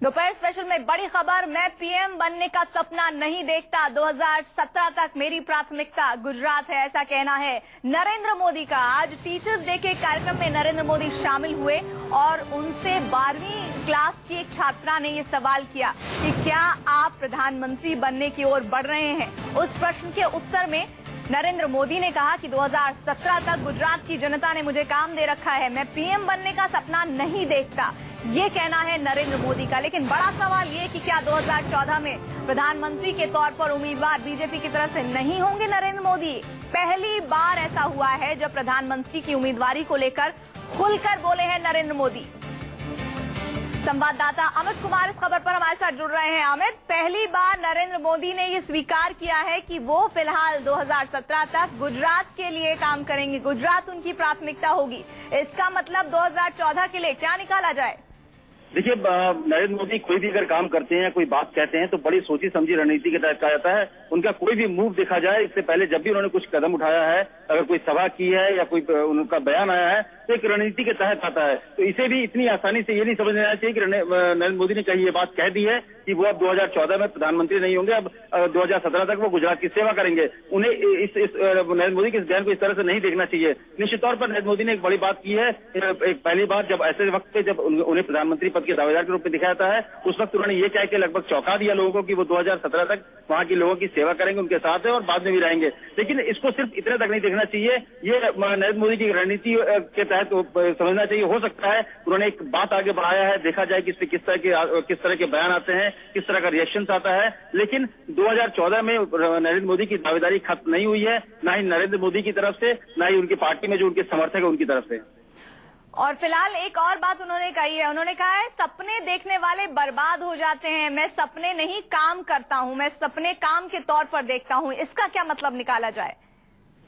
दोपहर स्पेशल में बड़ी खबर, मैं पीएम बनने का सपना नहीं देखता, 2017 तक मेरी प्राथमिकता गुजरात है, ऐसा कहना है नरेंद्र मोदी का। आज टीचर्स डे के कार्यक्रम में नरेंद्र मोदी शामिल हुए और उनसे 12वीं क्लास की एक छात्रा ने ये सवाल किया कि क्या आप प्रधानमंत्री बनने की ओर बढ़ रहे हैं। उस प्रश्न के उत्तर में नरेंद्र मोदी ने कहा कि 2017 तक गुजरात की जनता ने मुझे काम दे रखा है, मैं पीएम बनने का सपना नहीं देखता, ये कहना है नरेंद्र मोदी का। लेकिन बड़ा सवाल ये कि क्या 2014 में प्रधानमंत्री के तौर पर उम्मीदवार बीजेपी की तरफ से नहीं होंगे नरेंद्र मोदी। पहली बार ऐसा हुआ है जब प्रधानमंत्री की उम्मीदवारी को लेकर खुलकर बोले हैं नरेंद्र मोदी। संवाददाता अमित कुमार इस खबर पर हमारे साथ जुड़ रहे हैं। अमित, पहली बार नरेंद्र मोदी ने ये स्वीकार किया है कि वो फिलहाल 2017 तक गुजरात के लिए काम करेंगे, गुजरात उनकी प्राथमिकता होगी। इसका मतलब 2014 के लिए क्या निकाला जाए? देखिए, नरेंद्र मोदी कोई भी अगर काम करते हैं, कोई बात कहते हैं तो बड़ी सोची समझी रणनीति के तहत कहा जाता है। उनका कोई भी मूव देखा जाए, इससे पहले जब भी उन्होंने कुछ कदम उठाया है, अगर कोई सभा की है या कोई उनका बयान आया है तो एक रणनीति के तहत आता है। तो इसे भी इतनी आसानी से ये नहीं समझ लेना चाहिए कि नरेंद्र मोदी ने कहीं ये बात कह दी है कि वो अब 2014 में प्रधानमंत्री नहीं होंगे, अब 2017 तक वो गुजरात की सेवा करेंगे। उन्हें इस नरेंद्र मोदी के इस बयान को इस तरह से नहीं देखना चाहिए। निश्चित तौर पर नरेंद्र मोदी ने एक बड़ी बात की है। एक पहली बार जब ऐसे वक्त पे जब उन्हें प्रधानमंत्री पद के दावेदार के रूप में दिखाया जाता है, उस वक्त उन्होंने ये कह के लगभग चौंका दिया लोगों को कि वो 2017 तक वहां के लोगों की सेवा करेंगे, उनके साथ है और बाद में भी रहेंगे। लेकिन इसको सिर्फ इतने तक नहीं देखना चाहिए, ये नरेंद्र मोदी की रणनीति के तहत समझना चाहिए। हो सकता है उन्होंने एक बात आगे बढ़ाया है, देखा जाए कि इससे किस तरह के बयान आते हैं, किस तरह का रिएक्शन आता है। लेकिन 2014 में नरेंद्र मोदी की दावेदारी खत्म नहीं हुई है, ना ही नरेंद्र मोदी की तरफ से, ना ही उनकी पार्टी में जो उनके समर्थक है उनकी तरफ से। और फिलहाल एक और बात उन्होंने कही है, उन्होंने कहा है सपने देखने वाले बर्बाद हो जाते हैं, मैं सपने नहीं काम करता हूं, मैं सपने काम के तौर पर देखता हूं। इसका क्या मतलब निकाला जाए?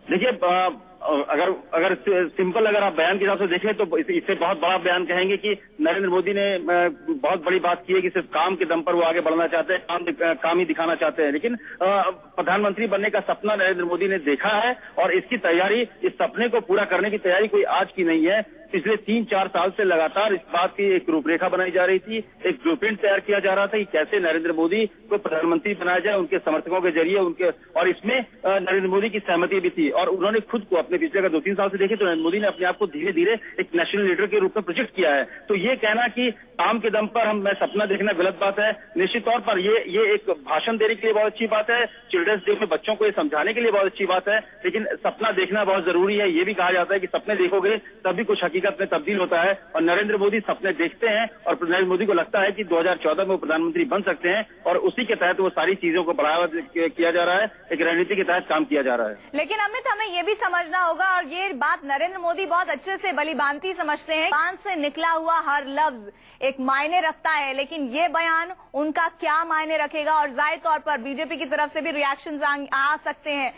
देखिए, अगर सिंपल अगर आप बयान के हिसाब से देखें तो इससे बहुत बड़ा बयान कहेंगे कि नरेंद्र मोदी ने बहुत बड़ी बात की है कि सिर्फ काम के दम पर वो आगे बढ़ना चाहते हैं, काम ही दिखाना चाहते हैं। लेकिन प्रधानमंत्री बनने का सपना नरेंद्र मोदी ने देखा है और इसकी तैयारी, इस सपने को पूरा करने की तैयारी कोई आज की नहीं है। पिछले 3-4 साल से लगातार इस बात की एक रूपरेखा बनाई जा रही थी, एक ब्लूप्रिंट तैयार किया जा रहा था कि कैसे नरेंद्र मोदी को प्रधानमंत्री बनाया जाए उनके समर्थकों के जरिए उनके, और इसमें नरेंद्र मोदी की सहमति भी थी। और उन्होंने खुद को अपने पिछले अगर 2-3 साल से देखे तो नरेंद्र मोदी ने अपने आप को धीरे धीरे एक नेशनल लीडर के रूप में प्रोजेक्ट किया है। तो ये कहना कि काम के दम पर मैं सपना देखना गलत बात है। निश्चित तौर पर ये एक भाषण देने के लिए बहुत अच्छी बात है, चिल्ड्रंस डे में बच्चों को ये समझाने के लिए बहुत अच्छी बात है। लेकिन सपना देखना बहुत जरूरी है। ये भी कहा जाता है कि सपने देखोगे तभी कुछ हकीकत में तब्दील होता है, और नरेंद्र मोदी सपने देखते हैं और नरेंद्र मोदी को लगता है कि 2014 में वो प्रधानमंत्री बन सकते हैं, और उसी के तहत वो सारी चीजों को बढ़ावा किया जा रहा है, एक रणनीति के तहत काम किया जा रहा है। लेकिन अमित, हमें ये भी समझना होगा, और ये बात नरेंद्र मोदी बहुत अच्छे से भलीभांति समझते हैं, कान से निकला हुआ हर लफ्ज एक मायने रखता है। लेकिन ये बयान उनका क्या मायने रखेगा, और जाहिर तौर पर बीजेपी की तरफ से भी रिएक्शंस आ सकते हैं।